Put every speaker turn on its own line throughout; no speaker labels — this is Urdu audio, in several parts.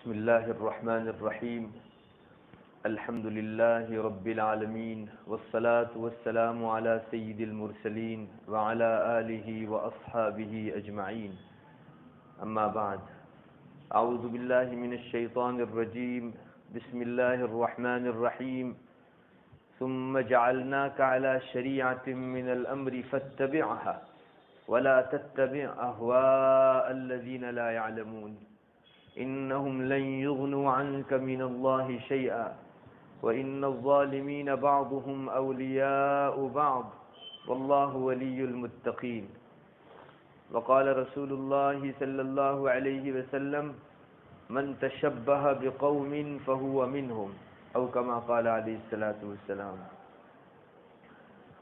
بسم الله الرحمن الرحيم. الحمد لله رب العالمين، والصلاة والسلام على سيد المرسلين وعلى آله وأصحابه أجمعين. أما بعد، أعوذ بالله من الشيطان الرجيم. بسم الله الرحمن الرحيم. ثم جعلناك على شريعة من الأمر فاتبعها ولا تتبع أهواء الذين لا يعلمون إنهم لن يغنوا عنك من الله شيئا وإن الظالمين بعضهم أولياء بعض والله ولي المتقين. وقال رسول الله صلى الله عليه وسلم: من تشبه بقوم فهو منهم، او كما قال علیہ الصلوۃ والسلام.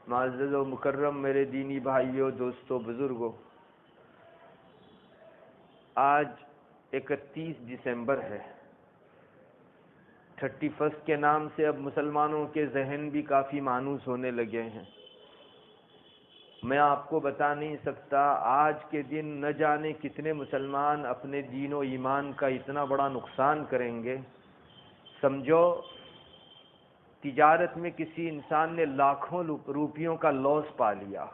معزز و مکرم میرے دینی بھائیوں، دوستوں، بزرگوں، آج 31 دسمبر ہے. 31 کے نام سے اب مسلمانوں کے ذہن بھی کافی مانوس ہونے لگے ہیں. میں آپ کو بتا نہیں سکتا آج کے دن نہ جانے کتنے مسلمان اپنے دین و ایمان کا اتنا بڑا نقصان کریں گے. سمجھو تجارت میں کسی انسان نے لاکھوں روپیوں کا لاس پا لیا.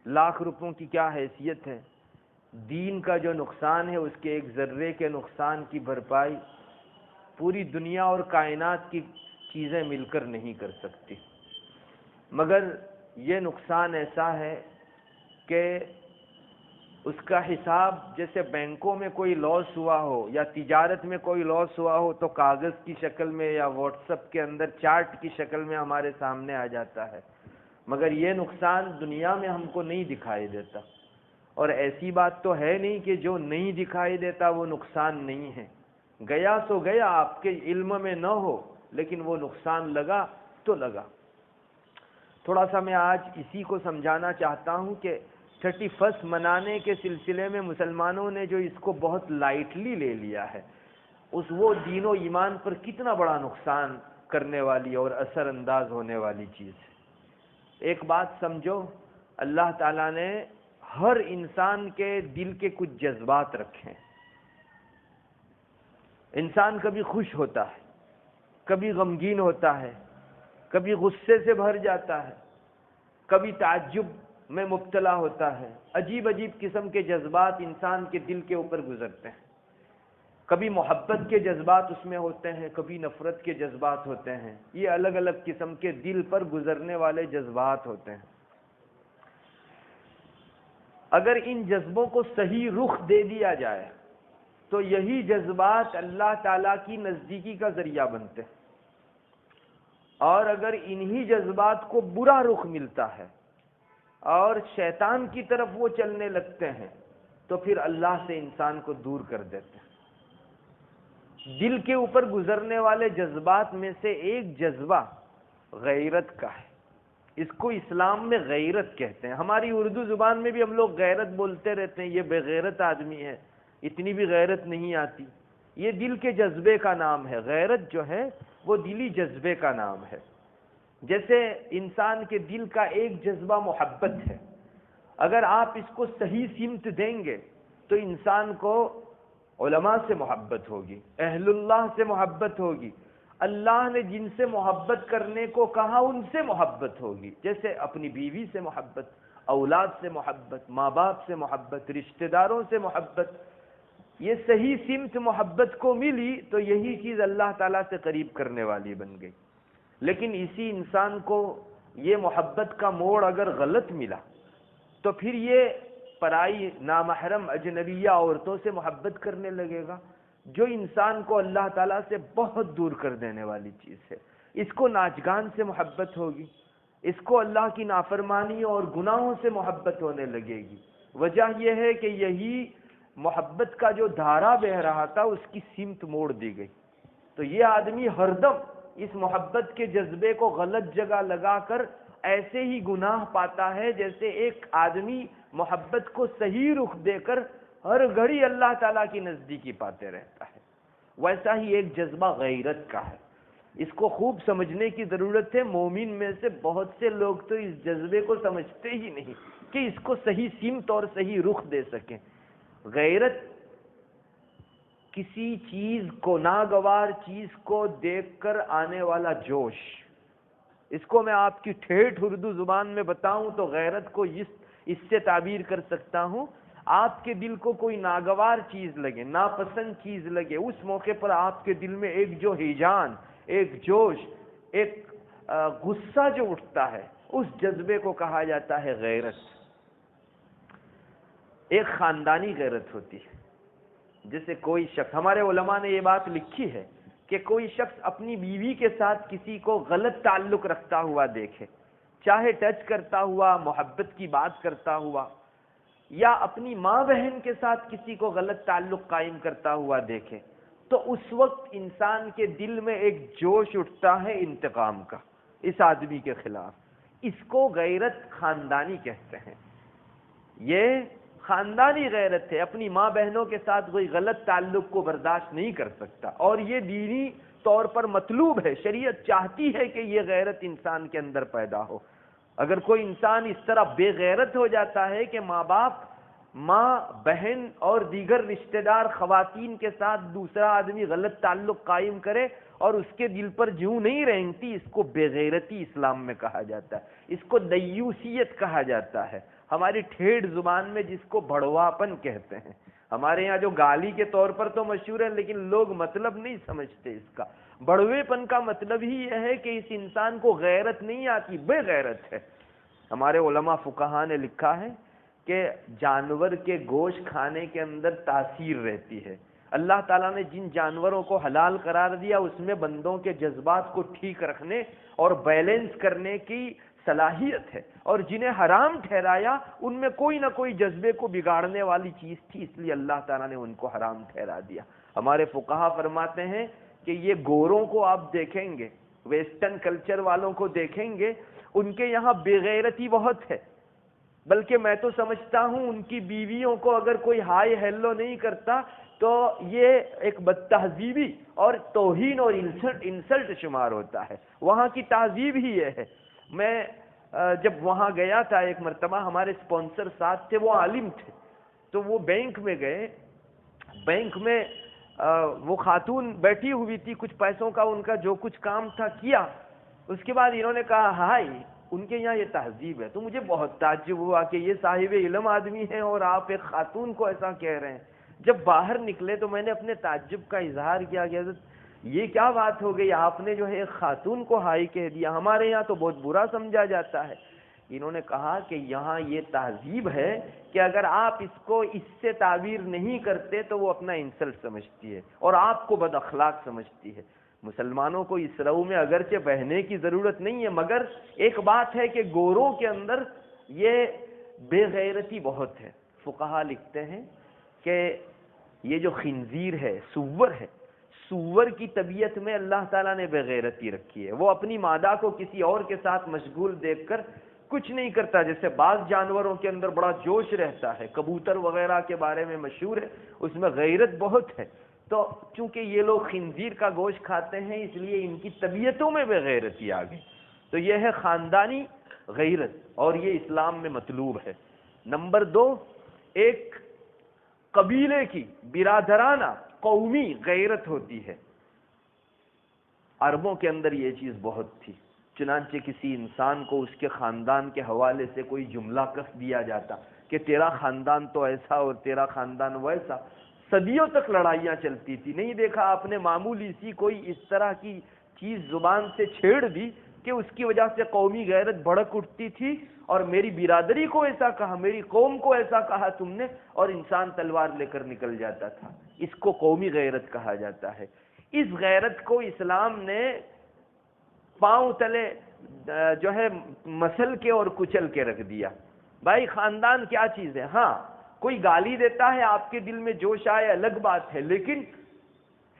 لاکھ روپیوں کی کیا حیثیت ہے؟ دین کا جو نقصان ہے اس کے ایک ذرے کے نقصان کی بھرپائی پوری دنیا اور کائنات کی چیزیں مل کر نہیں کر سکتی. مگر یہ نقصان ایسا ہے کہ اس کا حساب جیسے بینکوں میں کوئی لاس ہوا ہو یا تجارت میں کوئی لاس ہوا ہو تو کاغذ کی شکل میں یا واٹس ایپ کے اندر چارٹ کی شکل میں ہمارے سامنے آ جاتا ہے. مگر یہ نقصان دنیا میں ہم کو نہیں دکھائی دیتا. اور ایسی بات تو ہے نہیں کہ جو نہیں دکھائی دیتا وہ نقصان نہیں ہے. گیا سو گیا، آپ کے علم میں نہ ہو لیکن وہ نقصان لگا تو لگا. تھوڑا سا میں آج اسی کو سمجھانا چاہتا ہوں کہ 31 منانے کے سلسلے میں مسلمانوں نے جو اس کو بہت لائٹلی لے لیا ہے وہ دین و ایمان پر کتنا بڑا نقصان کرنے والی اور اثر انداز ہونے والی چیز ہے. ایک بات سمجھو، اللہ تعالیٰ نے ہر انسان کے دل کے کچھ جذبات رکھے ہیں. انسان کبھی خوش ہوتا ہے، کبھی غمگین ہوتا ہے، کبھی غصے سے بھر جاتا ہے، کبھی تعجب میں مبتلا ہوتا ہے. عجیب عجیب قسم کے جذبات انسان کے دل کے اوپر گزرتے ہیں. کبھی محبت کے جذبات اس میں ہوتے ہیں، کبھی نفرت کے جذبات ہوتے ہیں. یہ الگ الگ قسم کے دل پر گزرنے والے جذبات ہوتے ہیں. اگر ان جذبوں کو صحیح رخ دے دیا جائے تو یہی جذبات اللہ تعالیٰ کی نزدیکی کا ذریعہ بنتے ہیں. اور اگر انہی جذبات کو برا رخ ملتا ہے اور شیطان کی طرف وہ چلنے لگتے ہیں تو پھر اللہ سے انسان کو دور کر دیتے ہیں. دل کے اوپر گزرنے والے جذبات میں سے ایک جذبہ غیرت کا ہے. اس کو اسلام میں غیرت کہتے ہیں. ہماری اردو زبان میں بھی ہم لوگ غیرت بولتے رہتے ہیں، یہ بے غیرت آدمی ہے، اتنی بھی غیرت نہیں آتی. یہ دل کے جذبے کا نام ہے. غیرت جو ہے وہ دلی جذبے کا نام ہے. جیسے انسان کے دل کا ایک جذبہ محبت ہے. اگر آپ اس کو صحیح سمت دیں گے تو انسان کو علماء سے محبت ہوگی، اہل اللہ سے محبت ہوگی، اللہ نے جن سے محبت کرنے کو کہا ان سے محبت ہوگی. جیسے اپنی بیوی سے محبت، اولاد سے محبت، ماں باپ سے محبت، رشتہ داروں سے محبت. یہ صحیح سمت محبت کو ملی تو یہی چیز اللہ تعالیٰ سے قریب کرنے والی بن گئی. لیکن اسی انسان کو یہ محبت کا موڑ اگر غلط ملا تو پھر یہ پرائی نامحرم اجنبیہ عورتوں سے محبت کرنے لگے گا، جو انسان کو اللہ تعالیٰ سے بہت دور کر دینے والی چیز ہے. اس کو ناچگان سے محبت ہوگی، اس کو اللہ کی نافرمانی اور گناہوں سے محبت ہونے لگے گی. وجہ یہ ہے کہ یہی محبت کا جو دھارا بہ رہا تھا اس کی سمت موڑ دی گئی. تو یہ آدمی ہر دم اس محبت کے جذبے کو غلط جگہ لگا کر ایسے ہی گناہ پاتا ہے جیسے ایک آدمی محبت کو صحیح رخ دے کر ہر گھڑی اللہ تعالیٰ کی نزدیکی پاتے رہتا ہے. ویسا ہی ایک جذبہ غیرت کا ہے. اس کو خوب سمجھنے کی ضرورت ہے. مومن میں سے بہت سے لوگ تو اس جذبے کو سمجھتے ہی نہیں کہ اس کو صحیح سمت اور صحیح رخ دے سکیں. غیرت کسی چیز کو، ناگوار چیز کو دیکھ کر آنے والا جوش، اس کو میں آپ کی ٹھیٹھ اردو زبان میں بتاؤں تو غیرت کو اس سے تعبیر کر سکتا ہوں، آپ کے دل کو کوئی ناگوار چیز لگے، ناپسند چیز لگے، اس موقع پر آپ کے دل میں ایک جو ہیجان، ایک جوش، ایک غصہ جو اٹھتا ہے، اس جذبے کو کہا جاتا ہے غیرت۔ ایک خاندانی غیرت ہوتی ہے، جیسے کوئی شخص، ہمارے علماء نے یہ بات لکھی ہے کہ کوئی شخص اپنی بیوی کے ساتھ کسی کو غلط تعلق رکھتا ہوا دیکھے، چاہے ٹچ کرتا ہوا، محبت کی بات کرتا ہوا، یا اپنی ماں بہن کے ساتھ کسی کو غلط تعلق قائم کرتا ہوا دیکھے، تو اس وقت انسان کے دل میں ایک جوش اٹھتا ہے انتقام کا اس آدمی کے خلاف۔ اس کو غیرت خاندانی کہتے ہیں۔ یہ خاندانی غیرت ہے، اپنی ماں بہنوں کے ساتھ کوئی غلط تعلق کو برداشت نہیں کر سکتا، اور یہ دینی طور پر مطلوب ہے، شریعت چاہتی ہے کہ یہ غیرت انسان کے اندر پیدا ہو۔ اگر کوئی انسان اس طرح بے غیرت ہو جاتا ہے کہ ماں باپ، ماں بہن اور دیگر رشتہ دار خواتین کے ساتھ دوسرا آدمی غلط تعلق قائم کرے اور اس کے دل پر جوں نہیں رینگتی، اس کو بے غیرتی اسلام میں کہا جاتا ہے، اس کو دیوسیت کہا جاتا ہے، ہماری ٹھیٹھ زبان میں جس کو بڑواپن کہتے ہیں۔ ہمارے یہاں جو گالی کے طور پر تو مشہور ہے، لیکن لوگ مطلب نہیں سمجھتے اس کا۔ بڑوے پن کا مطلب ہی یہ ہے کہ اس انسان کو غیرت نہیں آتی، بے غیرت ہے۔ ہمارے علماء فقہا نے لکھا ہے کہ جانور کے گوشت کھانے کے اندر تاثیر رہتی ہے۔ اللہ تعالیٰ نے جن جانوروں کو حلال قرار دیا اس میں بندوں کے جذبات کو ٹھیک رکھنے اور بیلنس کرنے کی صلاحیت ہے، اور جنہیں حرام ٹھہرایا ان میں کوئی نہ کوئی جذبے کو بگاڑنے والی چیز تھی، اس لیے اللہ تعالیٰ نے ان کو حرام ٹھہرا دیا۔ ہمارے فقہا فرماتے ہیں کہ یہ گوروں کو آپ دیکھیں گے، ویسٹرن کلچر والوں کو دیکھیں گے، ان کے یہاں بے غیرتی بہت ہے، بلکہ میں تو سمجھتا ہوں ان کی بیویوں کو اگر کوئی ہائی ہیلو نہیں کرتا تو یہ ایک بد تہذیبی اور توہین اور انسلٹ شمار ہوتا ہے۔ وہاں کی تہذیب ہی یہ ہے۔ میں جب وہاں گیا تھا ایک مرتبہ، ہمارے اسپانسر ساتھ تھے، وہ عالم تھے، تو وہ بینک میں گئے، بینک میں وہ خاتون بیٹھی ہوئی تھی، کچھ پیسوں کا ان کا جو کچھ کام تھا کیا، اس کے بعد انہوں نے کہا ہائی ان کے یہاں یہ تہذیب ہے۔ تو مجھے بہت تعجب ہوا کہ یہ صاحب علم آدمی ہیں اور آپ ایک خاتون کو ایسا کہہ رہے ہیں۔ جب باہر نکلے تو میں نے اپنے تعجب کا اظہار کیا کہ حضرت یہ کیا بات ہو گئی، آپ نے جو ہے ایک خاتون کو ہائی کہہ دیا، ہمارے یہاں تو بہت برا سمجھا جاتا ہے۔ انہوں نے کہا کہ یہاں یہ تہذیب ہے کہ اگر آپ اس کو اس سے تعبیر نہیں کرتے تو وہ اپنا انسلٹ سمجھتی ہے اور آپ کو بد اخلاق سمجھتی ہے۔ مسلمانوں کو اس رو میں اگرچہ بہنے کی ضرورت نہیں ہے، مگر ایک بات ہے کہ گوروں کے اندر یہ بے غیرتی بہت ہے۔ فقہا لکھتے ہیں کہ یہ جو خنزیر ہے، سور ہے، سور کی طبیعت میں اللہ تعالیٰ نے بے غیرتی رکھی ہے۔ وہ اپنی مادہ کو کسی اور کے ساتھ مشغول دیکھ کر کچھ نہیں کرتا، جیسے بعض جانوروں کے اندر بڑا جوش رہتا ہے، کبوتر وغیرہ کے بارے میں مشہور ہے، اس میں غیرت بہت ہے۔ تو چونکہ یہ لوگ خنزیر کا گوشت کھاتے ہیں اس لیے ان کی طبیعتوں میں بے غیرتی آ گئی۔ تو یہ ہے خاندانی غیرت، اور یہ اسلام میں مطلوب ہے۔ نمبر 2، ایک قبیلے کی برادرانہ قومی غیرت ہوتی ہے۔ عربوں کے اندر یہ چیز بہت تھی، چنانچہ کسی انسان کو اس کے خاندان کے حوالے سے کوئی جملہ کس دیا جاتا کہ تیرا خاندان تو ایسا اور تیرا خاندان ویسا، صدیوں تک لڑائیاں چلتی تھی۔ نہیں دیکھا آپ نے معمولی سی کوئی اس طرح کی چیز زبان سے چھیڑ دی کہ اس کی وجہ سے قومی غیرت بھڑک اٹھتی تھی، اور میری برادری کو ایسا کہا، میری قوم کو ایسا کہا تم نے، اور انسان تلوار لے کر نکل جاتا تھا۔ اس کو قومی غیرت کہا جاتا ہے۔ اس غیرت کو اسلام نے پاؤں تلے جو ہے مسل کے اور کچل کے رکھ دیا۔ بھائی خاندان کیا چیز ہے؟ ہاں کوئی گالی دیتا ہے، آپ کے دل میں جوش آئے الگ بات ہے، لیکن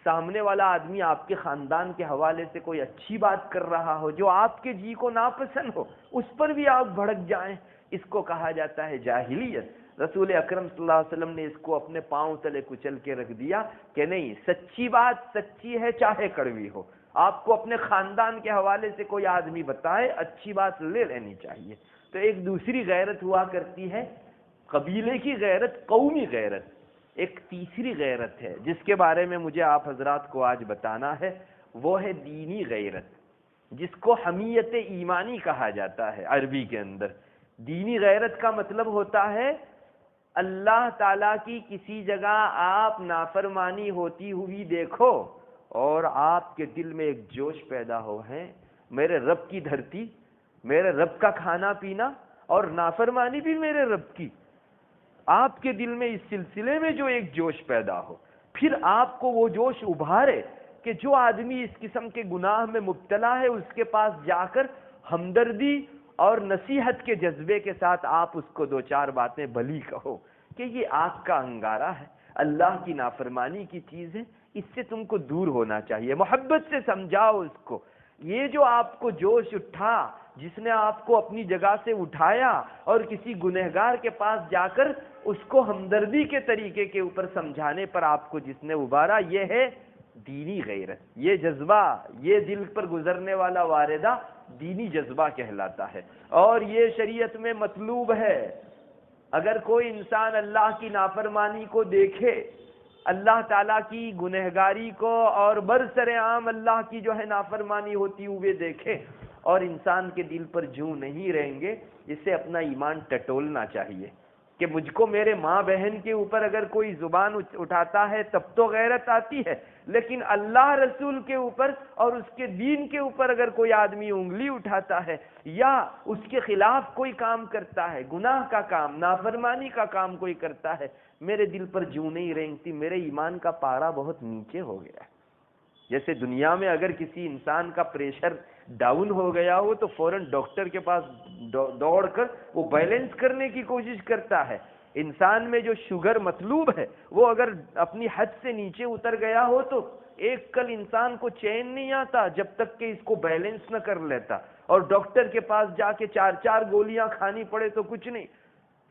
سامنے والا آدمی آپ کے خاندان کے حوالے سے کوئی اچھی بات کر رہا ہو جو آپ کے جی کو ناپسند ہو، اس پر بھی آپ بھڑک جائیں، اس کو کہا جاتا ہے جاہلیت۔ رسول اکرم صلی اللہ علیہ وسلم نے اس کو اپنے پاؤں تلے کچل کے رکھ دیا کہ نہیں، سچی بات سچی ہے چاہے کڑوی ہو۔ آپ کو اپنے خاندان کے حوالے سے کوئی آدمی بتائے، اچھی بات لے لینی چاہیے۔ تو ایک دوسری غیرت ہوا کرتی ہے قبیلے کی غیرت، قومی غیرت۔ ایک تیسری غیرت ہے جس کے بارے میں مجھے آپ حضرات کو آج بتانا ہے، وہ ہے دینی غیرت، جس کو حمیت ایمانی کہا جاتا ہے عربی کے اندر۔ دینی غیرت کا مطلب ہوتا ہے اللہ تعالیٰ کی کسی جگہ آپ نافرمانی ہوتی ہوئی دیکھو اور آپ کے دل میں ایک جوش پیدا ہو ہے، میرے رب کی دھرتی، میرے رب کا کھانا پینا اور نافرمانی بھی میرے رب کی، آپ کے دل میں اس سلسلے میں جو ایک جوش پیدا ہو، پھر آپ کو وہ جوش ابھارے کہ جو آدمی اس قسم کے گناہ میں مبتلا ہے اس کے پاس جا کر ہمدردی اور نصیحت کے جذبے کے ساتھ آپ اس کو دو چار باتیں بھلی کہو کہ یہ آگ کا انگارہ ہے، اللہ کی نافرمانی کی چیز ہے، اس سے تم کو دور ہونا چاہیے، محبت سے سمجھاؤ اس کو۔ یہ جو آپ کو جوش اٹھا، جس نے آپ کو اپنی جگہ سے اٹھایا اور کسی گنہگار کے پاس جا کر اس کو ہمدردی کے طریقے کے اوپر سمجھانے پر آپ کو جس نے ابھارا، یہ ہے دینی غیرت۔ یہ جذبہ، یہ دل پر گزرنے والا واردہ دینی جذبہ کہلاتا ہے، اور یہ شریعت میں مطلوب ہے۔ اگر کوئی انسان اللہ کی نافرمانی کو دیکھے، اللہ تعالیٰ کی گنہگاری کو اور برسر عام اللہ کی جو ہے نافرمانی ہوتی ہوئے دیکھے اور انسان کے دل پر جوں نہیں رہیں گے، اسے اپنا ایمان ٹٹولنا چاہیے کہ مجھ کو میرے ماں بہن کے اوپر اگر کوئی زبان اٹھاتا ہے تب تو غیرت آتی ہے، لیکن اللہ رسول کے اوپر اور اس کے دین کے اوپر اگر کوئی آدمی انگلی اٹھاتا ہے یا اس کے خلاف کوئی کام کرتا ہے، گناہ کا کام، نافرمانی کا کام کوئی کرتا ہے، میرے دل پر جوں نہیں رینگتی، میرے ایمان کا پارا بہت نیچے ہو گیا ہے۔ جیسے دنیا میں اگر کسی انسان کا پریشر ڈاؤن ہو گیا ہو تو فوراً ڈاکٹر کے پاس دوڑ کر وہ بیلنس کرنے کی کوشش کرتا ہے۔ انسان میں جو شوگر مطلوب ہے وہ اگر اپنی حد سے نیچے اتر گیا ہو تو ایک کل انسان کو چین نہیں آتا جب تک کہ اس کو بیلنس نہ کر لیتا، اور ڈاکٹر کے پاس جا کے 4 گولیاں کھانی پڑے تو کچھ نہیں،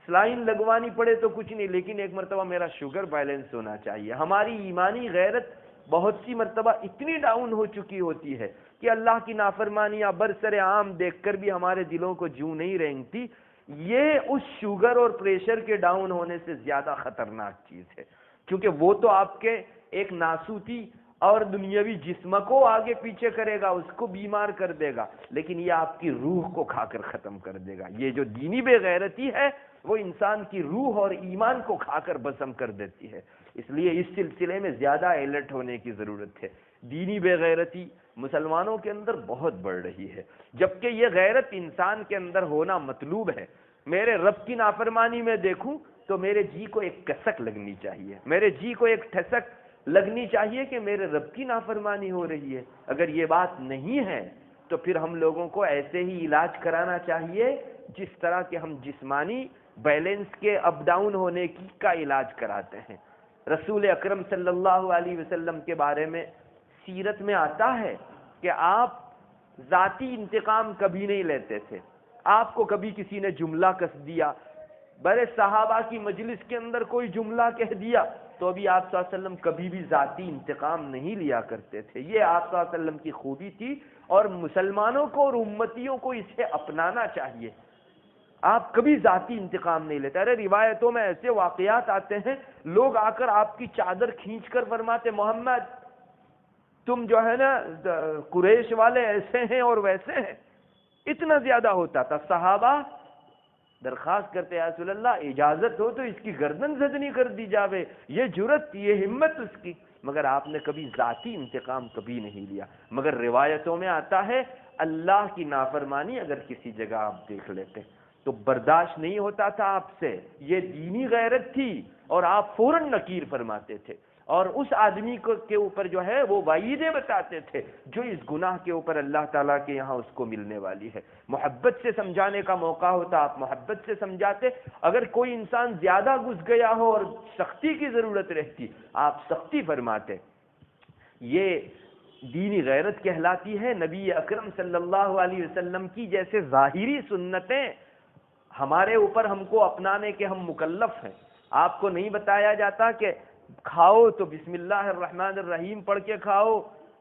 سلائن لگوانی پڑے تو کچھ نہیں، لیکن ایک مرتبہ میرا شوگر بیلنس ہونا چاہیے۔ ہماری ایمانی غیرت بہت سی مرتبہ اتنی ڈاؤن ہو چکی ہوتی ہے کہ اللہ کی نافرمانیاں برسر عام دیکھ کر بھی ہمارے دلوں کو جوں نہیں رینگتی۔ یہ اس شوگر اور پریشر کے ڈاؤن ہونے سے زیادہ خطرناک چیز ہے، کیونکہ وہ تو آپ کے ایک ناسوتی اور دنیاوی جسم کو آگے پیچھے کرے گا، اس کو بیمار کر دے گا، لیکن یہ آپ کی روح کو کھا کر ختم کر دے گا۔ یہ جو دینی بے غیرتی ہے وہ انسان کی روح اور ایمان کو کھا کر بسم کر دیتی ہے۔ اس لیے اس سلسلے میں زیادہ الرٹ ہونے کی ضرورت ہے۔ دینی بے غیرتی مسلمانوں کے اندر بہت بڑھ رہی ہے، جبکہ یہ غیرت انسان کے اندر ہونا مطلوب ہے۔ میرے رب کی نافرمانی میں دیکھوں تو میرے جی کو ایک کسک لگنی چاہیے، میرے جی کو ایک ٹھسک لگنی چاہیے کہ میرے رب کی نافرمانی ہو رہی ہے۔ اگر یہ بات نہیں ہے تو پھر ہم لوگوں کو ایسے ہی علاج کرانا چاہیے جس طرح کہ ہم جسمانی بیلنس کے اپ ڈاؤن ہونے کا علاج کراتے ہیں۔ رسول اکرم صلی اللہ علیہ وسلم کے بارے میں سیرت میں آتا ہے کہ آپ ذاتی انتقام کبھی نہیں لیتے تھے۔ آپ کو کبھی کسی نے جملہ کس دیا، بڑے صحابہ کی مجلس کے اندر کوئی جملہ کہہ دیا تو ابھی آپ صلی اللہ علیہ وسلم کبھی بھی ذاتی انتقام نہیں لیا کرتے تھے۔ یہ آپ صلی اللہ علیہ وسلم کی خوبی تھی اور مسلمانوں کو اور امتیوں کو اسے اپنانا چاہیے۔ آپ کبھی ذاتی انتقام نہیں لیتے۔ ارے روایتوں میں ایسے واقعات آتے ہیں، لوگ آ کر آپ کی چادر کھینچ کر فرماتے محمد تم جو ہے نا قریش والے ایسے ہیں اور ویسے ہیں۔ اتنا زیادہ ہوتا تھا۔ صحابہ درخواست کرتے یا رسول اللہ اجازت ہو تو اس کی گردن زدنی کر دی جاوے، یہ جرت، یہ ہمت اس کی، مگر آپ نے کبھی ذاتی انتقام کبھی نہیں لیا۔ مگر روایتوں میں آتا ہے اللہ کی نافرمانی اگر کسی جگہ آپ دیکھ لیتے تو برداشت نہیں ہوتا تھا آپ سے، یہ دینی غیرت تھی اور آپ فوراً نکیر فرماتے تھے، اور اس آدمی کے اوپر جو ہے وہ وعیدیں بتاتے تھے جو اس گناہ کے اوپر اللہ تعالیٰ کے یہاں اس کو ملنے والی ہے۔ محبت سے سمجھانے کا موقع ہوتا آپ محبت سے سمجھاتے، اگر کوئی انسان زیادہ گھس گیا ہو اور سختی کی ضرورت رہتی آپ سختی فرماتے۔ یہ دینی غیرت کہلاتی ہے۔ نبی اکرم صلی اللہ علیہ وسلم کی جیسے ظاہری سنتیں ہمارے اوپر ہم کو اپنانے کے ہم مکلف ہیں۔ آپ کو نہیں بتایا جاتا کہ کھاؤ تو بسم اللہ الرحمن الرحیم پڑھ کے کھاؤ،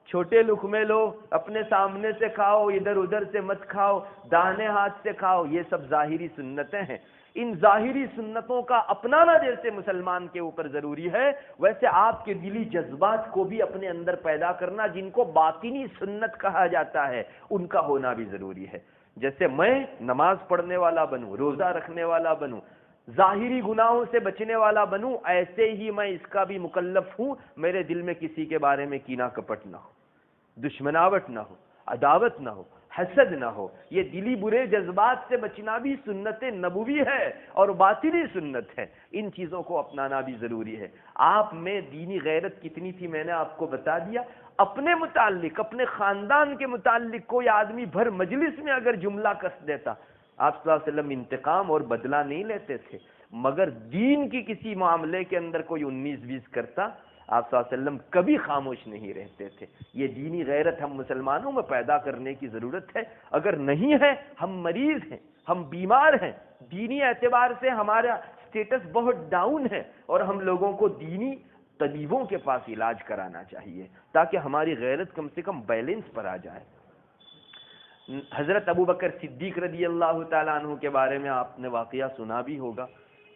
چھوٹے لقمے لو، اپنے سامنے سے کھاؤ، ادھر ادھر سے مت کھاؤ، داہنے ہاتھ سے کھاؤ، یہ سب ظاہری سنتیں ہیں۔ ان ظاہری سنتوں کا اپنانا جیسے مسلمان کے اوپر ضروری ہے، ویسے آپ کے دلی جذبات کو بھی اپنے اندر پیدا کرنا، جن کو باطنی سنت کہا جاتا ہے، ان کا ہونا بھی ضروری ہے۔ جیسے میں نماز پڑھنے والا بنوں، روزہ رکھنے والا بنوں، ظاہری گناہوں سے بچنے والا بنوں، ایسے ہی میں اس کا بھی مکلف ہوں میرے دل میں کسی کے بارے میں کینہ کپٹ نہ ہو، دشمناوٹ نہ ہو، عداوت نہ ہو، حسد نہ ہو۔ یہ دلی برے جذبات سے بچنا بھی سنت نبوی ہے اور باطنی سنت ہے، ان چیزوں کو اپنانا بھی ضروری ہے۔ آپ میں دینی غیرت کتنی تھی میں نے آپ کو بتا دیا۔ اپنے متعلق، اپنے خاندان کے متعلق کوئی آدمی بھر مجلس میں اگر جملہ کس دیتا، آپ صلی اللہ علیہ وسلم انتقام اور بدلہ نہیں لیتے تھے، مگر دین کی کسی معاملے کے اندر کوئی 19-20 کرتا، آپ صلی اللہ علیہ وسلم کبھی خاموش نہیں رہتے تھے۔ یہ دینی غیرت ہم مسلمانوں میں پیدا کرنے کی ضرورت ہے۔ اگر نہیں ہے، ہم مریض ہیں، ہم بیمار ہیں، دینی اعتبار سے ہمارا سٹیٹس بہت ڈاؤن ہے، اور ہم لوگوں کو دینی طبیبوں کے پاس علاج کرانا چاہیے تاکہ ہماری غیرت کم سے کم بیلنس پر آ جائے۔ حضرت ابوبکر صدیق رضی اللہ تعالیٰ عنہ کے بارے میں آپ نے واقعہ سنا بھی ہوگا۔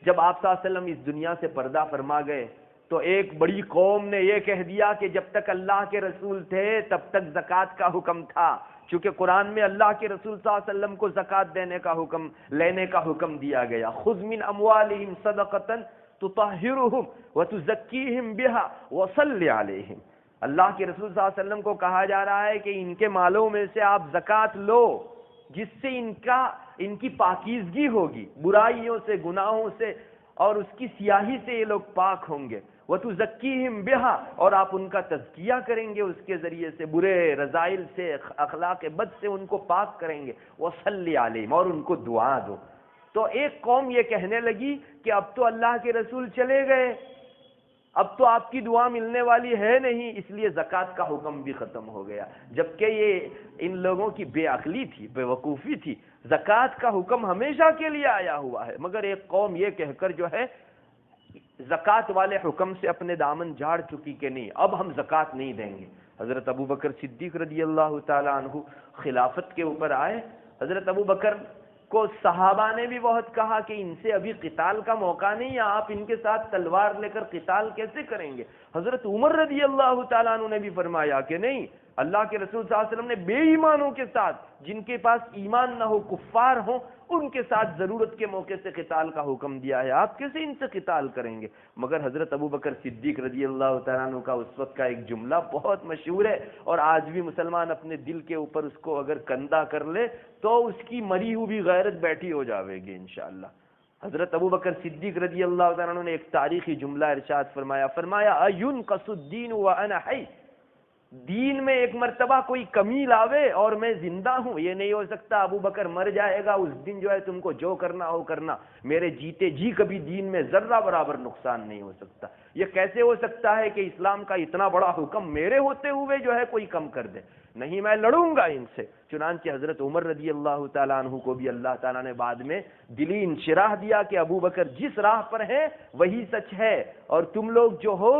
جب آپ صلی اللہ علیہ وسلم اس دنیا سے پردہ فرما گئے تو ایک بڑی قوم نے یہ کہہ دیا کہ جب تک اللہ کے رسول تھے تب تک زکوٰۃ کا حکم تھا، چونکہ قرآن میں اللہ کے رسول صلی اللہ علیہ وسلم کو زکوٰۃ دینے کا حکم، لینے کا حکم دیا گیا۔ خذ من اموالہم صدقۃ تطہرہم وتزکیہم بہا وصلی علیہم۔ اللہ کے رسول صلی اللہ علیہ وسلم کو کہا جا رہا ہے کہ ان کے مالوں میں سے آپ زکوٰۃ لو، جس سے ان کی پاکیزگی ہوگی، برائیوں سے، گناہوں سے اور اس کی سیاہی سے یہ لوگ پاک ہوں گے۔ وَتُزَكِّيهِمْ بِهَا، اور آپ ان کا تزکیہ کریں گے اس کے ذریعے سے، برے رذائل سے، اخلاق بد سے ان کو پاک کریں گے۔ وَصَلِّ عَلَيْهِمْ، اور ان کو دعا دو۔ تو ایک قوم یہ کہنے لگی کہ اب تو اللہ کے رسول چلے گئے، اب تو آپ کی دعا ملنے والی ہے نہیں، اس لیے زکوٰۃ کا حکم بھی ختم ہو گیا۔ جبکہ یہ ان لوگوں کی بے عقلی تھی، بے وقوفی تھی۔ زکوٰۃ کا حکم ہمیشہ کے لیے آیا ہوا ہے، مگر ایک قوم یہ کہہ کر جو ہے زکوٰۃ والے حکم سے اپنے دامن جھاڑ چکی کہ نہیں، اب ہم زکوٰۃ نہیں دیں گے۔ حضرت ابوبکر صدیق رضی اللہ تعالیٰ عنہ خلافت کے اوپر آئے۔ حضرت ابوبکر کو صحابہ نے بھی بہت کہا کہ ان سے ابھی قتال کا موقع نہیں ہے، آپ ان کے ساتھ تلوار لے کر قتال کیسے کریں گے؟ حضرت عمر رضی اللہ تعالیٰ عنہ نے بھی فرمایا کہ نہیں، اللہ کے رسول صلی اللہ علیہ وسلم نے بے ایمانوں کے ساتھ، جن کے پاس ایمان نہ ہو، کفار ہوں، ان کے ساتھ ضرورت کے موقع سے قتال کا حکم دیا ہے، آپ کیسے ان سے قتال کریں گے؟ مگر حضرت ابوبکر صدیق رضی اللہ تعالیٰ عنہ کا اس وقت کا ایک جملہ بہت مشہور ہے، اور آج بھی مسلمان اپنے دل کے اوپر اس کو اگر کندہ کر لے تو اس کی مری ہوئی غیرت بیٹھی ہو جاوے گی انشاءاللہ۔ حضرت ابوبکر صدیق رضی اللہ تعالیٰ عنہ نے ایک تاریخی جملہ ارشاد فرمایا اَيُنْقَصُ الدِّينُ وَأَنَا حَيٌّ، دین میں ایک مرتبہ کوئی کمی لاوے اور میں زندہ ہوں، یہ نہیں ہو سکتا۔ ابو بکر مر جائے گا، اس دن جو ہے تم کو جو کرنا ہو کرنا، میرے جیتے جی کبھی دین میں ذرہ برابر نقصان نہیں ہو سکتا۔ یہ کیسے ہو سکتا ہے کہ اسلام کا اتنا بڑا حکم میرے ہوتے ہوئے جو ہے کوئی کم کر دے؟ نہیں، میں لڑوں گا ان سے۔ چنانچہ حضرت عمر رضی اللہ تعالیٰ عنہ کو بھی اللہ تعالیٰ نے بعد میں دلی انشراح دیا کہ ابو بکر جس راہ پر ہے وہی سچ ہے، اور تم لوگ جو ہو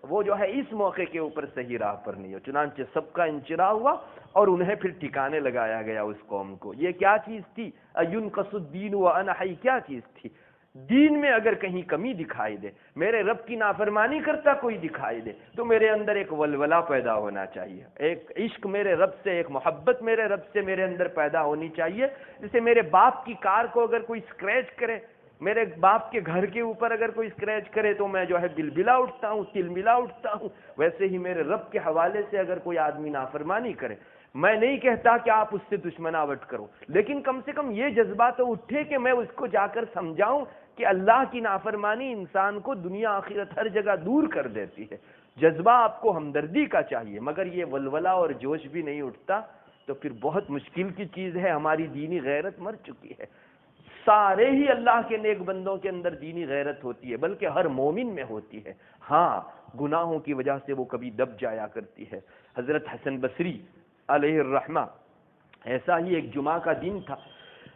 وہ جو ہے اس موقع کے اوپر صحیح راہ پر نہیں ہو۔ چنانچہ سب کا انشراح ہوا اور انہیں پھر ٹھکانے لگایا گیا اس قوم کو۔ یہ کیا چیز تھی؟ اَيُنْقَصُ الدِّينُ وَأَنَا حَيٌّ، کیا چیز تھی؟ دین میں اگر کہیں کمی دکھائی دے، میرے رب کی نافرمانی کرتا کوئی دکھائی دے، تو میرے اندر ایک ولولہ پیدا ہونا چاہیے، ایک عشق میرے رب سے، ایک محبت میرے رب سے میرے اندر پیدا ہونی چاہیے۔ جیسے میرے باپ کی کار کو اگر کوئی اسکریچ کرے، میرے باپ کے گھر کے اوپر اگر کوئی اسکریچ کرے تو میں جو ہے بلبلا اٹھتا ہوں، تلملا اٹھتا ہوں، ویسے ہی میرے رب کے حوالے سے اگر کوئی آدمی نافرمانی کرے، میں نہیں کہتا کہ آپ اس سے دشمناوٹ کرو، لیکن کم سے کم یہ جذبہ تو اٹھے کہ میں اس کو جا کر سمجھاؤں کہ اللہ کی نافرمانی انسان کو دنیا آخرت ہر جگہ دور کر دیتی ہے۔ جذبہ آپ کو ہمدردی کا چاہیے، مگر یہ ولولہ اور جوش بھی نہیں اٹھتا تو پھر بہت مشکل کی چیز ہے۔ ہماری دینی غیرت مر چکی ہے۔ سارے ہی اللہ کے نیک بندوں کے اندر دینی غیرت ہوتی ہے، بلکہ ہر مومن میں ہوتی ہے۔ ہاں، گناہوں کی وجہ سے وہ کبھی دب جایا کرتی ہے۔ حضرت حسن بصری علیہ الرحمہ ایسا ہی ایک جمعہ کا دن تھا،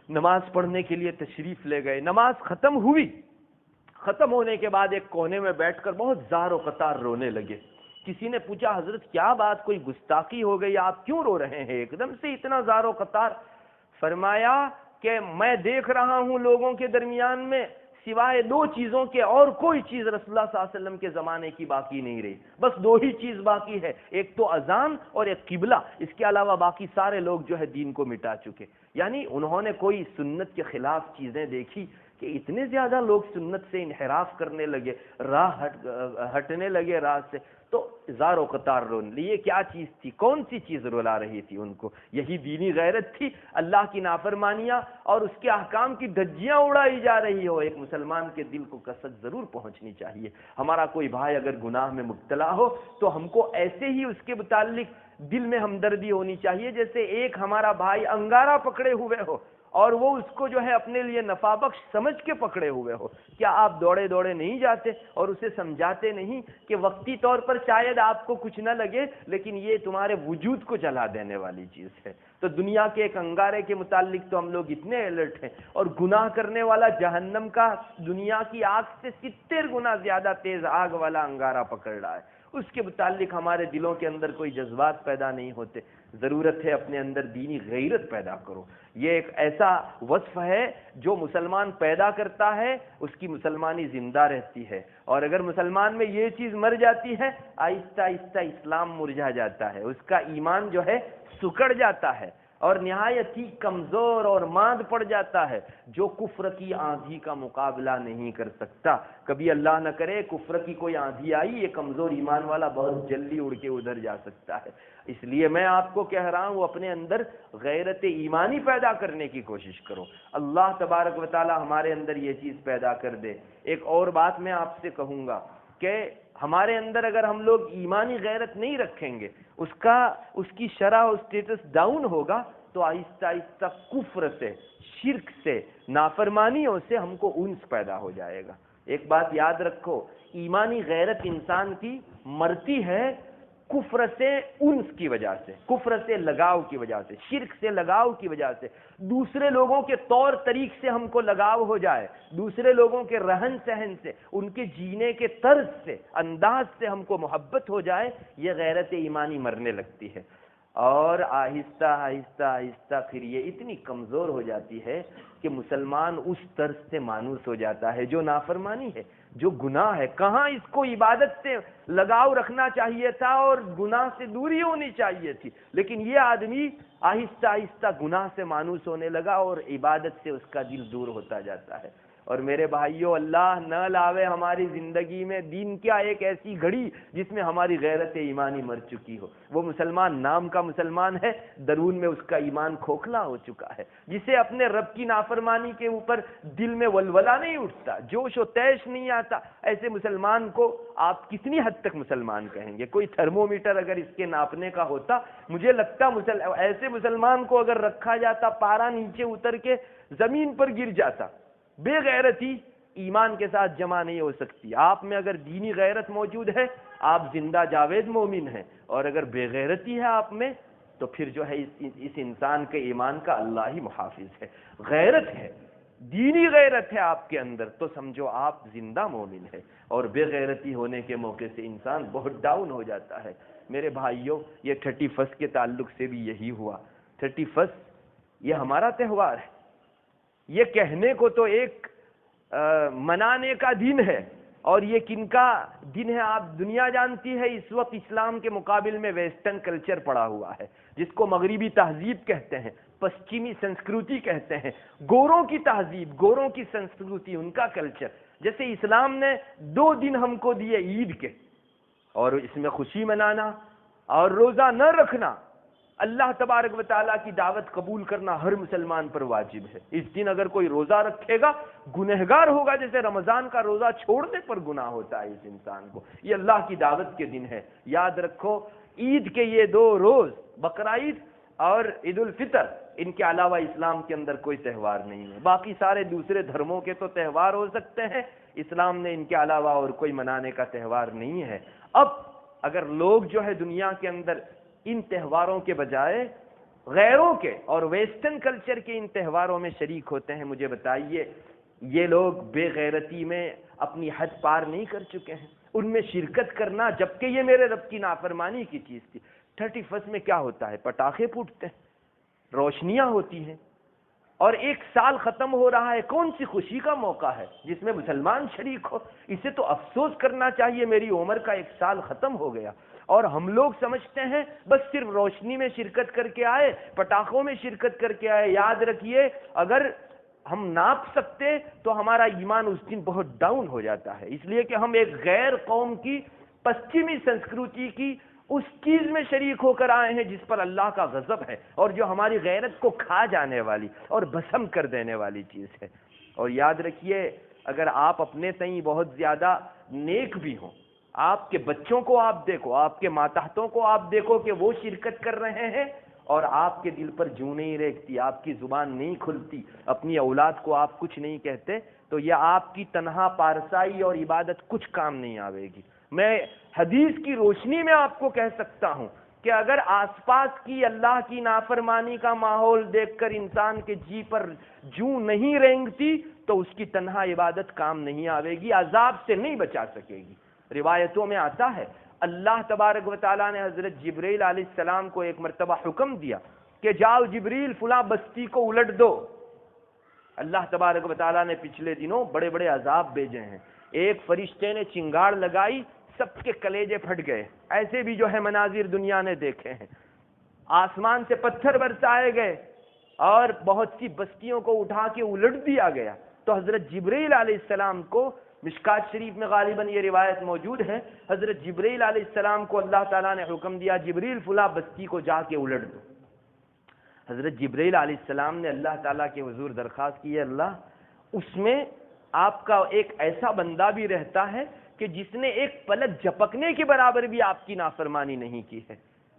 نماز پڑھنے کے لیے تشریف لے گئے۔ نماز ختم ہوئی، ختم ہونے کے بعد ایک کونے میں بیٹھ کر بہت زار و قطار رونے لگے۔ کسی نے پوچھا حضرت کیا بات، کوئی گستاخی ہو گئی، آپ کیوں رو رہے ہیں ایک دم سے اتنا زار و قطار؟ فرمایا کہ کہ میں دیکھ رہا ہوں لوگوں کے درمیان میں سوائے دو چیزوں کے اور کوئی چیز رسول اللہ صلی اللہ علیہ وسلم کے زمانے کی باقی نہیں رہی. بس دو ہی چیز باقی ہے, ایک تو اذان اور ایک قبلہ. اس کے علاوہ باقی سارے لوگ جو ہے دین کو مٹا چکے. یعنی انہوں نے کوئی سنت کے خلاف چیزیں دیکھی کہ اتنے زیادہ لوگ سنت سے انحراف کرنے لگے, راہ ہٹنے لگے راہ سے, تو زار و قطار رون لیے. کیا چیز تھی, کون سی چیز رلا رہی تھی ان کو؟ یہی دینی غیرت تھی. اللہ کی نافرمانیاں اور اس کے احکام کی دھجیاں اڑائی جا رہی ہو. ایک مسلمان کے دل کو کسک ضرور پہنچنی چاہیے. ہمارا کوئی بھائی اگر گناہ میں مبتلا ہو تو ہم کو ایسے ہی اس کے متعلق دل میں ہمدردی ہونی چاہیے جیسے ایک ہمارا بھائی انگارہ پکڑے ہوئے ہو اور وہ اس کو جو ہے اپنے لیے نفع بخش سمجھ کے پکڑے ہوئے ہو. کیا آپ دوڑے دوڑے نہیں جاتے اور اسے سمجھاتے نہیں کہ وقتی طور پر شاید آپ کو کچھ نہ لگے لیکن یہ تمہارے وجود کو جلا دینے والی چیز ہے؟ تو دنیا کے ایک انگارے کے متعلق تو ہم لوگ اتنے الرٹ ہیں, اور گناہ کرنے والا جہنم کا دنیا کی آگ سے 70 گنا زیادہ تیز آگ والا انگارہ پکڑ رہا ہے. اس کے متعلق ہمارے دلوں کے اندر کوئی جذبات پیدا نہیں ہوتے. ضرورت ہے اپنے اندر دینی غیرت پیدا کرو. یہ ایک ایسا وصف ہے جو مسلمان پیدا کرتا ہے, اس کی مسلمانی زندہ رہتی ہے. اور اگر مسلمان میں یہ چیز مر جاتی ہے, آہستہ آہستہ اسلام مرجھا جاتا ہے, اس کا ایمان جو ہے سکڑ جاتا ہے اور نہایت ہی کمزور اور ماند پڑ جاتا ہے, جو کفر کی آندھی کا مقابلہ نہیں کر سکتا. کبھی اللہ نہ کرے کفر کی کوئی آندھی آئی, یہ کمزور ایمان والا بہت جلدی اڑ کے ادھر جا سکتا ہے. اس لیے میں آپ کو کہہ رہا ہوں اپنے اندر غیرت ایمانی پیدا کرنے کی کوشش کرو. اللہ تبارک و تعالی ہمارے اندر یہ چیز پیدا کر دے. ایک اور بات میں آپ سے کہوں گا کہ ہمارے اندر اگر ہم لوگ ایمانی غیرت نہیں رکھیں گے, اس کی شرح اور سٹیٹس ڈاؤن ہوگا, تو آہستہ آہستہ کفر سے, شرک سے, نافرمانیوں سے ہم کو انس پیدا ہو جائے گا. ایک بات یاد رکھو, ایمانی غیرت انسان کی مرتی ہے کفر سے انس کی وجہ سے, کفر سے لگاؤ کی وجہ سے, شرک سے لگاؤ کی وجہ سے. دوسرے لوگوں کے طور طریق سے ہم کو لگاؤ ہو جائے, دوسرے لوگوں کے رہن سہن سے, ان کے جینے کے طرز سے, انداز سے ہم کو محبت ہو جائے, یہ غیرت ایمانی مرنے لگتی ہے. اور آہستہ آہستہ آہستہ پھر یہ اتنی کمزور ہو جاتی ہے کہ مسلمان اس طرز سے مانوس ہو جاتا ہے جو نافرمانی ہے, جو گناہ ہے. کہاں اس کو عبادت سے لگاؤ رکھنا چاہیے تھا اور گناہ سے دوری ہونی چاہیے تھی, لیکن یہ آدمی آہستہ آہستہ گناہ سے مانوس ہونے لگا اور عبادت سے اس کا دل دور ہوتا جاتا ہے. اور میرے بھائیوں, اللہ نہ لاوے ہماری زندگی میں دین کیا ایک ایسی گھڑی جس میں ہماری غیرت ایمانی مر چکی ہو. وہ مسلمان نام کا مسلمان ہے, درون میں اس کا ایمان کھوکھلا ہو چکا ہے, جسے اپنے رب کی نافرمانی کے اوپر دل میں ولولہ نہیں اٹھتا, جوش و تیش نہیں آتا. ایسے مسلمان کو آپ کتنی حد تک مسلمان کہیں گے؟ کوئی تھرمومیٹر اگر اس کے ناپنے کا ہوتا, مجھے لگتا ایسے مسلمان کو اگر رکھا جاتا, پارا نیچے اتر کے زمین پر گر جاتا. بے غیرتی ایمان کے ساتھ جمع نہیں ہو سکتی. آپ میں اگر دینی غیرت موجود ہے آپ زندہ جاوید مومن ہیں, اور اگر بے غیرتی ہے آپ میں تو پھر جو ہے اس انسان کے ایمان کا اللہ ہی محافظ ہے. غیرت ہے, دینی غیرت ہے آپ کے اندر تو سمجھو آپ زندہ مومن ہے, اور بے غیرتی ہونے کے موقع سے انسان بہت ڈاؤن ہو جاتا ہے. میرے بھائیوں, یہ 31 کے تعلق سے بھی یہی ہوا. 31 یہ ہمارا تہوار ہے, یہ کہنے کو تو ایک منانے کا دن ہے, اور یہ کن کا دن ہے آپ دنیا جانتی ہے. اس وقت اسلام کے مقابل میں ویسٹرن کلچر پڑا ہوا ہے, جس کو مغربی تہذیب کہتے ہیں, پشچمی سنسکرتی کہتے ہیں. گوروں کی تہذیب, گوروں کی سنسکرتی, ان کا کلچر. جیسے اسلام نے 2 دن ہم کو دیے عید کے, اور اس میں خوشی منانا اور روزہ نہ رکھنا, اللہ تبارک و تعالیٰ کی دعوت قبول کرنا ہر مسلمان پر واجب ہے. اس دن اگر کوئی روزہ رکھے گا گنہگار ہوگا, جیسے رمضان کا روزہ چھوڑنے پر گناہ ہوتا ہے اس انسان کو. یہ اللہ کی دعوت کے دن ہے. یاد رکھو, عید کے یہ 2 روز, بقرعید اور عید الفطر, ان کے علاوہ اسلام کے اندر کوئی تہوار نہیں ہے. باقی سارے دوسرے دھرموں کے تو تہوار ہو سکتے ہیں, اسلام نے ان کے علاوہ اور کوئی منانے کا تہوار نہیں ہے. اب اگر لوگ جو ہے دنیا کے اندر ان تہواروں کے بجائے غیروں کے اور ویسٹرن کلچر کے ان تہواروں میں شریک ہوتے ہیں, مجھے بتائیے یہ لوگ بے غیرتی میں اپنی حد پار نہیں کر چکے ہیں؟ ان میں شرکت کرنا, جبکہ یہ میرے رب کی نافرمانی کی چیز تھی. 31 میں کیا ہوتا ہے؟ پٹاخے پھوٹتے ہیں, روشنیاں ہوتی ہیں, اور 1 سال ختم ہو رہا ہے، کون سی خوشی کا موقع ہے جس میں مسلمان شریک ہو؟ اسے تو افسوس کرنا چاہیے، میری عمر کا 1 سال ختم ہو گیا۔ اور ہم لوگ سمجھتے ہیں بس صرف روشنی میں شرکت کر کے آئے، پٹاخوں میں شرکت کر کے آئے۔ یاد رکھیے، اگر ہم ناپ سکتے تو ہمارا ایمان اس دن بہت ڈاؤن ہو جاتا ہے، اس لیے کہ ہم ایک غیر قوم کی، پشچمی سنسکرتی کی اس چیز میں شریک ہو کر آئے ہیں جس پر اللہ کا غضب ہے، اور جو ہماری غیرت کو کھا جانے والی اور بھسم کر دینے والی چیز ہے۔ اور یاد رکھیے، اگر آپ اپنے تئیں بہت زیادہ نیک بھی ہوں، آپ کے بچوں کو آپ دیکھو، آپ کے ماتحتوں کو آپ دیکھو کہ وہ شرکت کر رہے ہیں اور آپ کے دل پر جوں نہیں ریگتی، آپ کی زبان نہیں کھلتی، اپنی اولاد کو آپ کچھ نہیں کہتے، تو یہ آپ کی تنہا پارسائی اور عبادت کچھ کام نہیں آئے گی۔ میں حدیث کی روشنی میں آپ کو کہہ سکتا ہوں کہ اگر آس پاس کی اللہ کی نافرمانی کا ماحول دیکھ کر انسان کے جی پر جوں نہیں رینگتی تو اس کی تنہا عبادت کام نہیں آئے گی، عذاب سے نہیں بچا سکے گی۔ روایتوں میں آتا ہے اللہ تبارک و تعالیٰ نے حضرت جبرائیل علیہ السلام کو ایک مرتبہ حکم دیا کہ جاؤ جبریل فلاں بستی کو الٹ دو۔ اللہ تبارک و تعالیٰ نے پچھلے دنوں بڑے بڑے عذاب بھیجے ہیں، ایک فرشتے نے چنگاڑ لگائی، سب کے کلیجے پھٹ گئے، ایسے بھی جو ہے مناظر دنیا نے دیکھے ہیں۔ آسمان سے پتھر برسائے گئے اور بہت سی بستیوں کو اٹھا کے الٹ دیا گیا۔ تو حضرت جبرائیل علیہ السلام کو، مشکات شریف میں غالباً یہ روایت موجود ہے، حضرت جبرائیل علیہ السلام کو اللہ تعالیٰ نے حکم دیا جبریل فلاں بستی کو جا کے الٹ دو۔ حضرت جبرائیل علیہ السلام نے اللہ تعالیٰ کے حضور درخواست کی ہے، اللہ اس میں آپ کا ایک ایسا بندہ بھی رہتا ہے کہ جس نے ایک پلک جھپکنے کے برابر بھی آپ کی نافرمانی نہیں کی ہے۔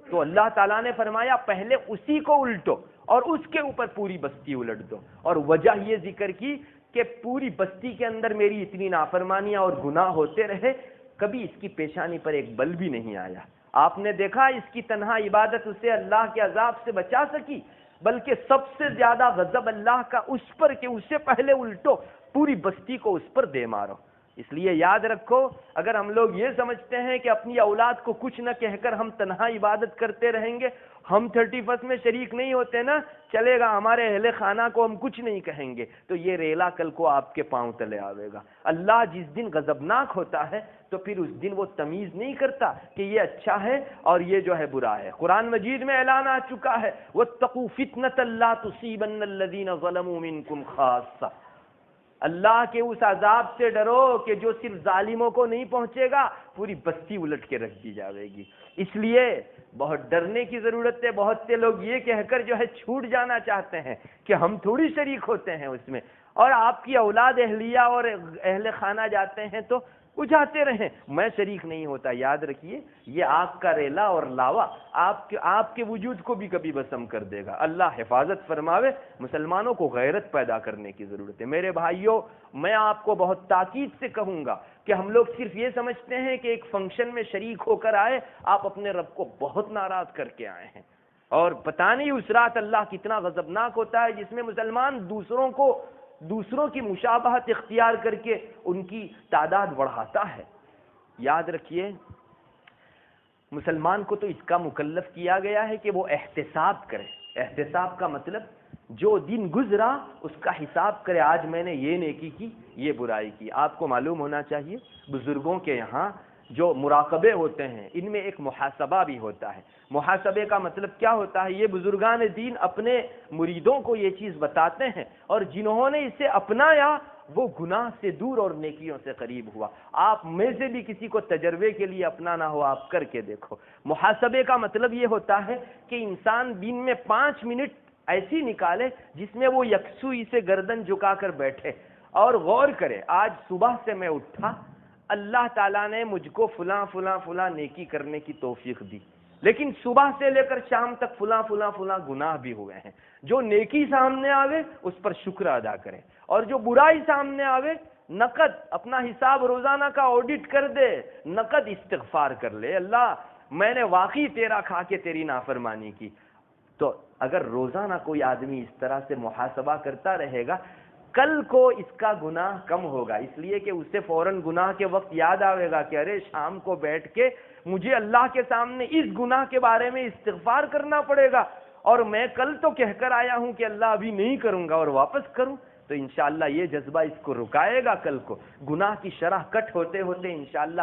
تو اللہ تعالیٰ نے فرمایا پہلے اسی کو الٹو اور اس کے اوپر پوری بستی الٹ دو، اور وجہ یہ ذکر کی کہ پوری بستی کے اندر میری اتنی نافرمانیاں اور گناہ ہوتے رہے، کبھی اس کی پیشانی پر ایک بل بھی نہیں آیا۔ آپ نے دیکھا اس کی تنہا عبادت اسے اللہ کے عذاب سے بچا سکی، بلکہ سب سے زیادہ غضب اللہ کا اس پر کہ اسے پہلے الٹو، پوری بستی کو اس پر دے مارو۔ اس لیے یاد رکھو، اگر ہم لوگ یہ سمجھتے ہیں کہ اپنی اولاد کو کچھ نہ کہہ کر ہم تنہا عبادت کرتے رہیں گے، ہم 31 میں شریک نہیں ہوتے نا، چلے گا ہمارے اہل خانہ کو ہم کچھ نہیں کہیں گے، تو یہ ریلا کل کو آپ کے پاؤں تلے آوے گا۔ اللہ جس دن غضبناک ہوتا ہے تو پھر اس دن وہ تمیز نہیں کرتا کہ یہ اچھا ہے اور یہ جو ہے برا ہے۔ قرآن مجید میں اعلان آ چکا ہے وَاتَّقُوا فِتْنَةً لَا تُصِيبَنَّ الَّذِينَ ظَلَمُوا مِنْكُمْ خَاصَّةً، اللہ کے اس عذاب سے ڈرو کہ جو صرف ظالموں کو نہیں پہنچے گا، پوری بستی الٹ کے رکھ دی جاوے گی۔ اس لیے بہت ڈرنے کی ضرورت ہے۔ بہت سے لوگ یہ کہہ کر جو ہے چھوٹ جانا چاہتے ہیں کہ ہم تھوڑی شریک ہوتے ہیں اس میں، اور آپ کی اولاد اہلیہ اور اہل خانہ جاتے ہیں تو اجاتے رہیں، میں شریک نہیں ہوتا۔ یاد رکھیے یہ آپ کا ریلا اور لاوا آپ کے وجود کو بھی کبھی بسم کر دے گا۔ اللہ حفاظت فرماوے۔ مسلمانوں کو غیرت پیدا کرنے کی ضرورت ہے۔ میرے بھائیوں، میں آپ کو بہت تاکید سے کہوں گا کہ ہم لوگ صرف یہ سمجھتے ہیں کہ ایک فنکشن میں شریک ہو کر آئے، آپ اپنے رب کو بہت ناراض کر کے آئے ہیں، اور پتہ نہیں اس رات اللہ کتنا غضبناک ہوتا ہے جس میں مسلمان دوسروں کی مشابہت اختیار کر کے ان کی تعداد بڑھاتا ہے۔ یاد رکھیے مسلمان کو تو اس کا مکلف کیا گیا ہے کہ وہ احتساب کرے۔ احتساب کا مطلب جو دن گزرا اس کا حساب کرے، آج میں نے یہ نیکی کی، یہ برائی کی۔ آپ کو معلوم ہونا چاہیے بزرگوں کے یہاں جو مراقبے ہوتے ہیں ان میں ایک محاسبہ بھی ہوتا ہے۔ محاسبے کا مطلب کیا ہوتا ہے؟ یہ بزرگان دین اپنے مریدوں کو یہ چیز بتاتے ہیں، اور جنہوں نے اسے اپنایا وہ گناہ سے دور اور نیکیوں سے قریب ہوا۔ آپ میں سے بھی کسی کو تجربے کے لیے اپنانا ہو، آپ کر کے دیکھو۔ محاسبے کا مطلب یہ ہوتا ہے کہ انسان دن میں 5 منٹ ایسی نکالے جس میں وہ یکسوئی سے گردن جھکا کر بیٹھے اور غور کرے، آج صبح سے میں اٹھا، اللہ تعالیٰ نے مجھ کو فلاں فلاں فلاں نیکی کرنے کی توفیق دی، لیکن صبح سے لے کر شام تک فلاں فلاں فلاں گناہ بھی ہوئے ہیں۔ جو نیکی سامنے آوے اس پر شکر ادا کرے، اور جو برائی سامنے آوے نقد اپنا حساب روزانہ کا آڈٹ کر دے، نقد استغفار کر لے، اللہ میں نے واقعی تیرا کھا کے تیری نافرمانی کی۔ تو اگر روزانہ کوئی آدمی اس طرح سے محاسبہ کرتا رہے گا، کل کو اس کا گناہ کم ہوگا، اس لیے کہ اسے فوراً گناہ کے وقت یاد آئے گا کہ ارے شام کو بیٹھ کے مجھے اللہ کے سامنے اس گناہ کے بارے میں استغفار کرنا پڑے گا، اور میں کل تو کہہ کر آیا ہوں کہ اللہ ابھی نہیں کروں گا اور واپس کروں، تو انشاءاللہ یہ جذبہ اس کو رکائے گا کل کو، گناہ کی شرح کٹ ہوتے ہوتے انشاءاللہ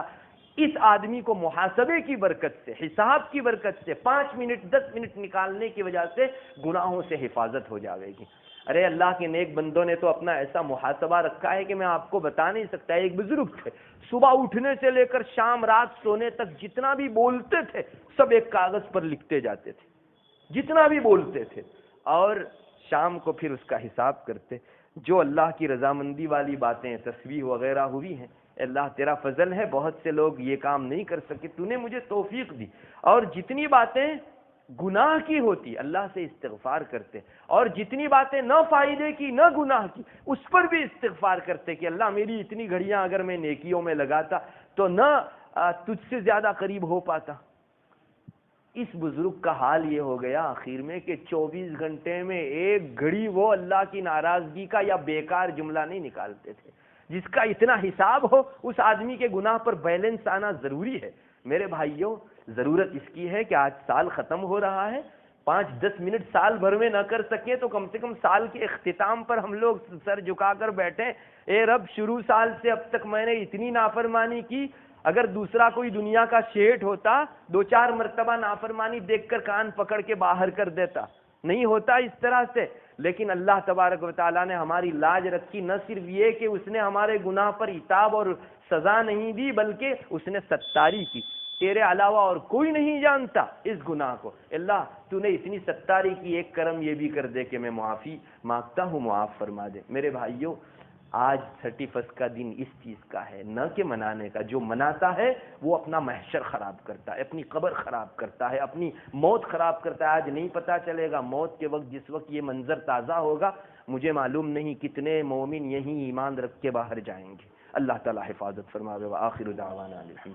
اس آدمی کو محاسبے کی برکت سے، حساب کی برکت سے 5 منٹ 10 منٹ نکالنے کی وجہ سے گناہوں سے حفاظت ہو جاوے گی۔ ارے اللہ کے نیک بندوں نے تو اپنا ایسا محاسبہ رکھا ہے کہ میں آپ کو بتا نہیں سکتا۔ ایک بزرگ تھے، صبح اٹھنے سے لے کر شام رات سونے تک جتنا بھی بولتے تھے سب ایک کاغذ پر لکھتے جاتے تھے، جتنا بھی بولتے تھے، اور شام کو پھر اس کا حساب کرتے۔ جو اللہ کی رضامندی والی باتیں تسبیح وغیرہ ہوئی ہیں، اللہ تیرا فضل ہے، بہت سے لوگ یہ کام نہیں کر سکے، تو نے مجھے توفیق دی، اور جتنی باتیں گناہ کی ہوتی اللہ سے استغفار کرتے، اور جتنی باتیں نہ فائدے کی نہ گناہ کی اس پر بھی استغفار کرتے کہ اللہ میری اتنی گھڑیاں اگر میں نیکیوں میں لگاتا تو نہ تجھ سے زیادہ قریب ہو پاتا۔ اس بزرگ کا حال یہ ہو گیا آخر میں کہ 24 گھنٹے میں ایک گھڑی وہ اللہ کی ناراضگی کا یا بیکار جملہ نہیں نکالتے تھے۔ جس کا اتنا حساب ہو اس آدمی کے گناہ پر بیلنس آنا ضروری ہے۔ میرے بھائیوں، ضرورت اس کی ہے کہ آج سال ختم ہو رہا ہے، 5-10 منٹ سال بھر میں نہ کر سکیں تو کم سے کم سال کے اختتام پر ہم لوگ سر جھکا کر بیٹھیں، اے رب شروع سال سے اب تک میں نے اتنی نافرمانی کی، اگر دوسرا کوئی دنیا کا شیٹ ہوتا 2-4 مرتبہ نافرمانی دیکھ کر کان پکڑ کے باہر کر دیتا، نہیں ہوتا اس طرح سے، لیکن اللہ تبارک و تعالیٰ نے ہماری لاج رکھی، نہ صرف یہ کہ اس نے ہمارے گناہ پر عتاب اور سزا نہیں دی بلکہ اس نے ستاری کی۔ تیرے علاوہ اور کوئی نہیں جانتا اس گناہ کو، اللہ تو نے اتنی ستاری کی، ایک کرم یہ بھی کر دے کہ میں معافی مانگتا ہوں، معاف فرما دے۔ میرے بھائیوں، آج 31 کا دن اس چیز کا ہے، نہ کہ منانے کا۔ جو مناتا ہے وہ اپنا محشر خراب کرتا ہے، اپنی قبر خراب کرتا ہے، اپنی موت خراب کرتا ہے۔ آج نہیں پتا چلے گا موت کے وقت، جس وقت یہ منظر تازہ ہوگا، مجھے معلوم نہیں کتنے مومن یہیں ایمان رکھ کے باہر جائیں گے۔ اللہ تعالی حفاظت فرماوے۔ وآخر دعوانا الحمد